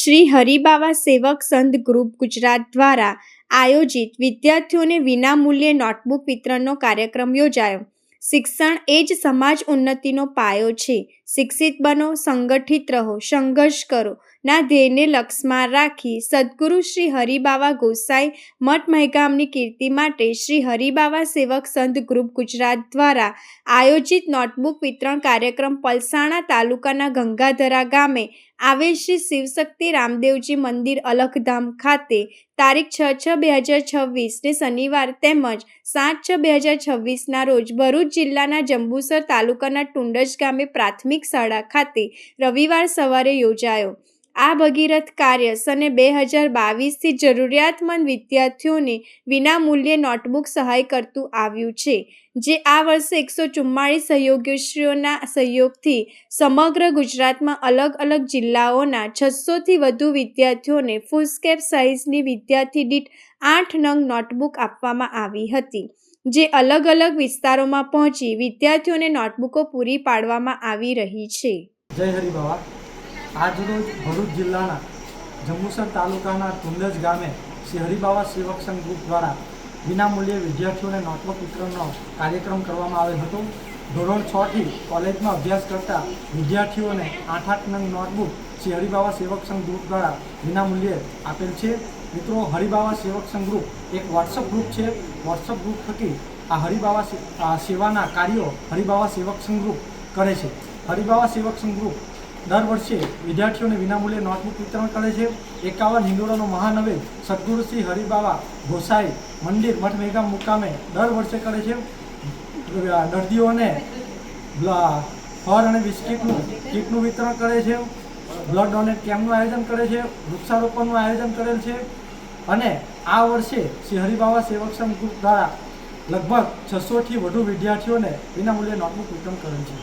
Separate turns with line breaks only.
શ્રી હરિબાવા સેવક સંઘ ગ્રુપ ગુજરાત દ્વારા આયોજિત વિદ્યાર્થીઓને વિનામૂલ્યે નોટબુક વિતરણનો કાર્યક્રમ યોજાયો। શિક્ષણ એ જ સમાજ ઉન્નતિનો પાયો છે। શિક્ષિત બનો, સંગઠિત રહો, સંઘર્ષ કરો ના ધ્યેયને લક્ષ્યમાં રાખી સદગુરુ શ્રી હરિબાવા ગોસાઈ મઠ મહેગામની કીર્તિ માટે શ્રી હરિબાવા સેવક સંઘ ગ્રુપ ગુજરાત દ્વારા આયોજિત નોટબુક વિતરણ કાર્યક્રમ પલસાણા તાલુકાના ગંગાધરા ગામે આવેલ શ્રી શિવશક્તિ રામદેવજી મંદિર અલખધામ ખાતે તારીખ 6/6/2026 ને શનિવાર તેમજ 7/6/2026 રોજ ભરૂચ જિલ્લાના જંબુસર તાલુકાના ટુંડજ ગામે પ્રાથમિક શાળા ખાતે રવિવાર સવારે યોજાયો। આ ભગીરથ કાર્ય સને 2022થી જરૂરિયાતમંદ વિદ્યાર્થીઓને વિનામૂલ્યે નોટબુક સહાય કરતું આવ્યું છે, જે આ વર્ષે 144 સહયોગીશ્રીઓના સહયોગથી સમગ્ર ગુજરાતમાં અલગ અલગ જિલ્લાઓના 600થી વધુ વિદ્યાર્થીઓને ફૂલસ્કેપ સાઇઝની વિદ્યાર્થી દીઠ 8 નંગ નોટબુક આપવામાં આવી હતી, જે અલગ અલગ વિસ્તારોમાં પહોંચી વિદ્યાર્થીઓને નોટબુકો પૂરી પાડવામાં આવી રહી છે।
જય હરિબાવા। આજરોજ ભરૂચ જિલ્લાના જંબુસર તાલુકાના ટુંડજ ગામે શ્રી હરિબાવા સેવક સંઘ ગ્રુપ દ્વારા વિનામૂલ્યે વિદ્યાર્થીઓને નોટબુક વિતરણનો કાર્યક્રમ કરવામાં આવેલ હતો। ધોરણ 6 થી કોલેજમાં અભ્યાસ કરતા વિદ્યાર્થીઓને 8 નંગ નોટબુક શ્રી હરિબાવા સેવક સંઘ ગ્રુપ દ્વારા વિનામૂલ્યે આપેલ છે। મિત્રો, હરિબાવા સેવક સંઘ ગ્રુપ એક વોટ્સઅપ ગ્રુપ છે। વોટ્સઅપ ગ્રુપ થકી આ હરિબાવા સેવાના કાર્યો હરિબાવા સેવક સંઘ ગ્રુપ કરે છે। હરિબાવા સેવક સંઘ ગ્રુપ દર વર્ષે વિદ્યાર્થીઓને વિનામૂલ્યે નોટબુક વિતરણ કરે છે। 51 હિંદોળાનો મહાનવેદ સદગુરુ શ્રી હરિબાવા ગોસાઈ મંદિર મઠ મેગામ મુકામે દર વર્ષે કરે છે। દર્દીઓને ફળ અને બિસ્કીટનું કીટનું વિતરણ કરે છે। બ્લડ ડોનેટ કેમ્પનું આયોજન કરે છે। વૃક્ષારોપણનું આયોજન કરેલ છે અને આ વર્ષે શ્રી હરિબાવા સેવક સંઘ ગ્રુપ દ્વારા લગભગ 600થી વધુ વિદ્યાર્થીઓને વિનામૂલ્યે નોટબુક વિતરણ કરેલ છે।